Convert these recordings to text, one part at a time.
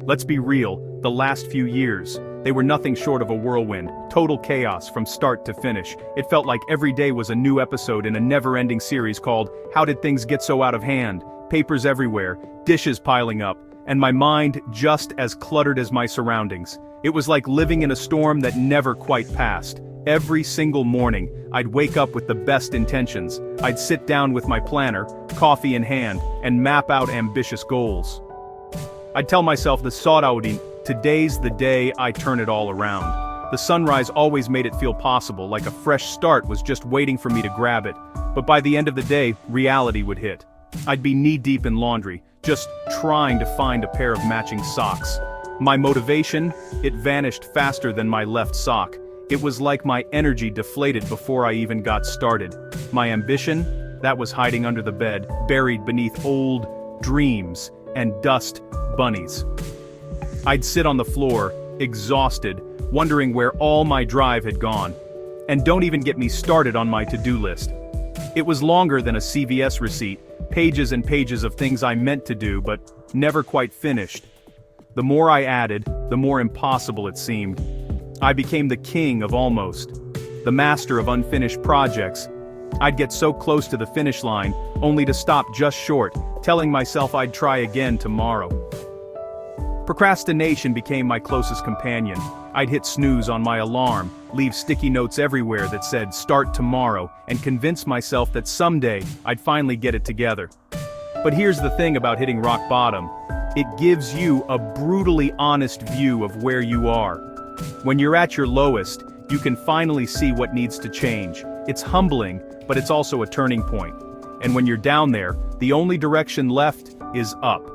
Let's be real, the last few years, they were nothing short of a whirlwind, total chaos from start to finish. It felt like every day was a new episode in a never-ending series called How Did Things Get So Out of Hand? Papers everywhere, dishes piling up, and my mind just as cluttered as my surroundings. It was like living in a storm that never quite passed. Every single morning, I'd wake up with the best intentions. I'd sit down with my planner, coffee in hand, and map out ambitious goals. I'd tell myself today's the day I turn it all around. The sunrise always made it feel possible, like a fresh start was just waiting for me to grab it. But by the end of the day, reality would hit. I'd be knee-deep in laundry, just trying to find a pair of matching socks. My motivation, it vanished faster than my left sock. It was like my energy deflated before I even got started. My ambition, that was hiding under the bed, buried beneath old dreams and dust bunnies. I'd sit on the floor, exhausted, wondering where all my drive had gone. And don't even get me started on my to-do list. It was longer than a CVS receipt, pages and pages of things I meant to do but never quite finished. The more I added, the more impossible it seemed. I became the king of almost, the master of unfinished projects. I'd get so close to the finish line, only to stop just short, telling myself I'd try again tomorrow. Procrastination became my closest companion. I'd hit snooze on my alarm, leave sticky notes everywhere that said "start tomorrow," and convince myself that someday I'd finally get it together. But here's the thing about hitting rock bottom. It gives you a brutally honest view of where you are. When you're at your lowest, you can finally see what needs to change. It's humbling, but it's also a turning point. And when you're down there, the only direction left is up.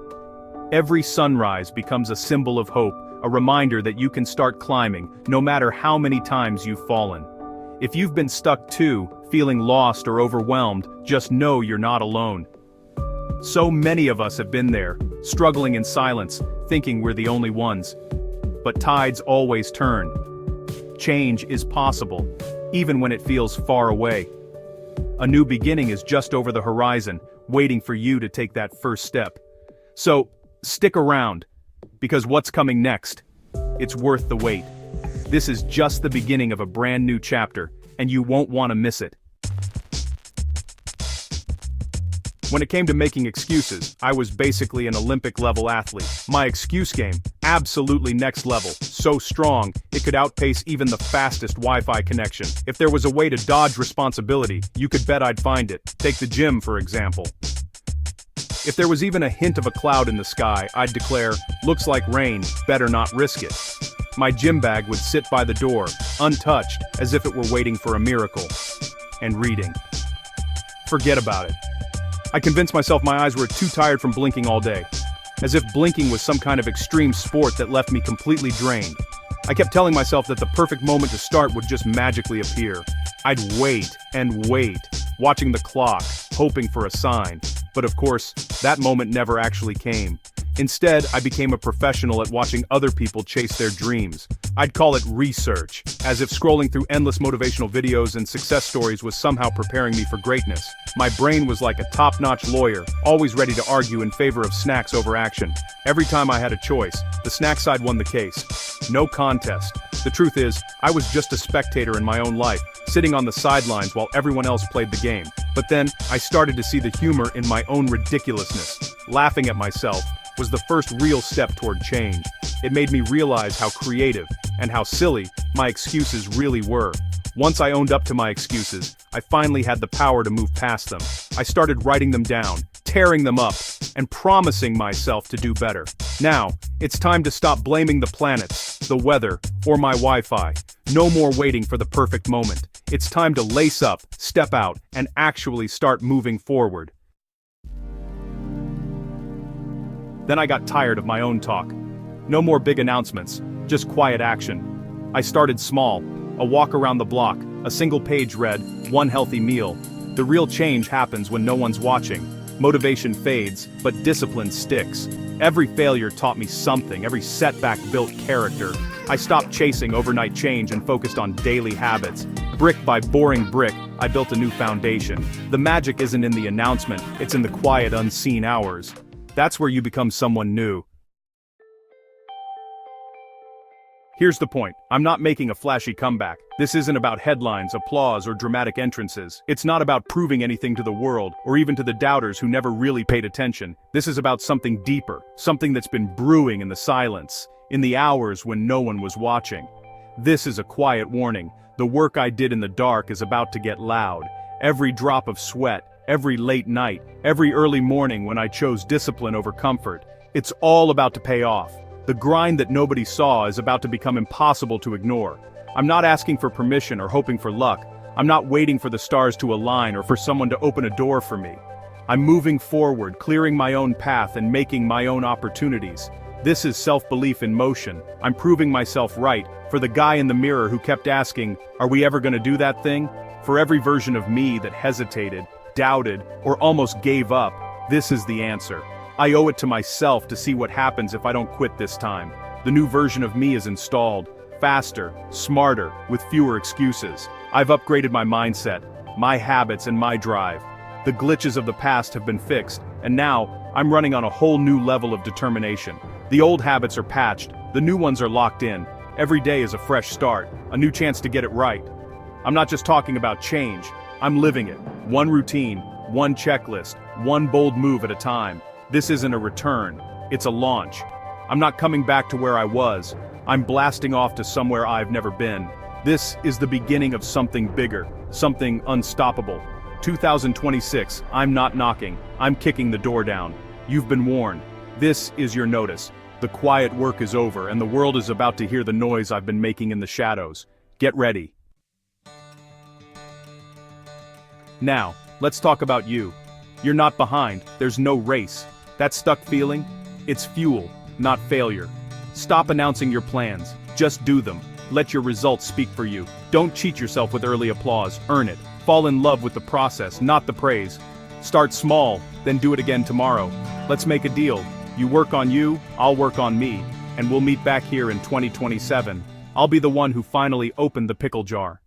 Every sunrise becomes a symbol of hope, a reminder that you can start climbing, no matter how many times you've fallen. If you've been stuck too, feeling lost or overwhelmed, just know you're not alone. So many of us have been there, struggling in silence, thinking we're the only ones. But tides always turn. Change is possible, even when it feels far away. A new beginning is just over the horizon, waiting for you to take that first step. So, stick around, because what's coming next? It's worth the wait. This is just the beginning of a brand new chapter, and you won't want to miss it. When it came to making excuses, I was basically an Olympic-level athlete. My excuse game, absolutely next level, so strong, it could outpace even the fastest Wi-Fi connection. If there was a way to dodge responsibility, you could bet I'd find it. Take the gym, for example. If there was even a hint of a cloud in the sky, I'd declare, "Looks like rain, better not risk it." My gym bag would sit by the door, untouched, as if it were waiting for a miracle. And reading. Forget about it. I convinced myself my eyes were too tired from blinking all day. As if blinking was some kind of extreme sport that left me completely drained. I kept telling myself that the perfect moment to start would just magically appear. I'd wait and wait, watching the clock, hoping for a sign. But of course, that moment never actually came. Instead, I became a professional at watching other people chase their dreams. I'd call it research, as if scrolling through endless motivational videos and success stories was somehow preparing me for greatness. My brain was like a top-notch lawyer, always ready to argue in favor of snacks over action. Every time I had a choice, the snack side won the case. No contest. The truth is, I was just a spectator in my own life, sitting on the sidelines while everyone else played the game. But then, I started to see the humor in my own ridiculousness. Laughing at myself was the first real step toward change. It made me realize how creative and how silly my excuses really were. Once I owned up to my excuses, I finally had the power to move past them. I started writing them down, tearing them up, and promising myself to do better. Now, it's time to stop blaming the planets, the weather, or my Wi-Fi. No more waiting for the perfect moment. It's time to lace up, step out, and actually start moving forward. Then I got tired of my own talk. No more big announcements, just quiet action. I started small, a walk around the block, a single page read, one healthy meal. The real change happens when no one's watching. Motivation fades, but discipline sticks. Every failure taught me something, every setback built character. I stopped chasing overnight change and focused on daily habits. Brick by boring brick, I built a new foundation. The magic isn't in the announcement, it's in the quiet, unseen hours. That's where you become someone new. Here's the point. I'm not making a flashy comeback. This isn't about headlines, applause, or dramatic entrances. It's not about proving anything to the world, or even to the doubters who never really paid attention. This is about something deeper, something that's been brewing in the silence, in the hours when no one was watching. This is a quiet warning. The work I did in the dark is about to get loud. Every drop of sweat, every late night, every early morning when I chose discipline over comfort, it's all about to pay off. The grind that nobody saw is about to become impossible to ignore. I'm not asking for permission or hoping for luck. I'm not waiting for the stars to align or for someone to open a door for me. I'm moving forward, clearing my own path and making my own opportunities. This is self-belief in motion. I'm proving myself right. For the guy in the mirror who kept asking, "Are we ever gonna do that thing?" For every version of me that hesitated, doubted, or almost gave up, this is the answer. I owe it to myself to see what happens if I don't quit this time. The new version of me is installed, faster, smarter, with fewer excuses. I've upgraded my mindset, my habits and my drive. The glitches of the past have been fixed, and now, I'm running on a whole new level of determination. The old habits are patched, the new ones are locked in. Every day is a fresh start, a new chance to get it right. I'm not just talking about change, I'm living it. One routine, one checklist, one bold move at a time. This isn't a return, it's a launch. I'm not coming back to where I was, I'm blasting off to somewhere I've never been. This is the beginning of something bigger, something unstoppable. 2026, I'm not knocking, I'm kicking the door down. You've been warned. This is your notice. The quiet work is over and the world is about to hear the noise I've been making in the shadows. Get ready. Now, let's talk about you. You're not behind, there's no race. That stuck feeling? It's fuel, not failure. Stop announcing your plans, just do them. Let your results speak for you. Don't cheat yourself with early applause, earn it. Fall in love with the process, not the praise. Start small, then do it again tomorrow. Let's make a deal. You work on you, I'll work on me, and we'll meet back here in 2027. I'll be the one who finally opened the pickle jar.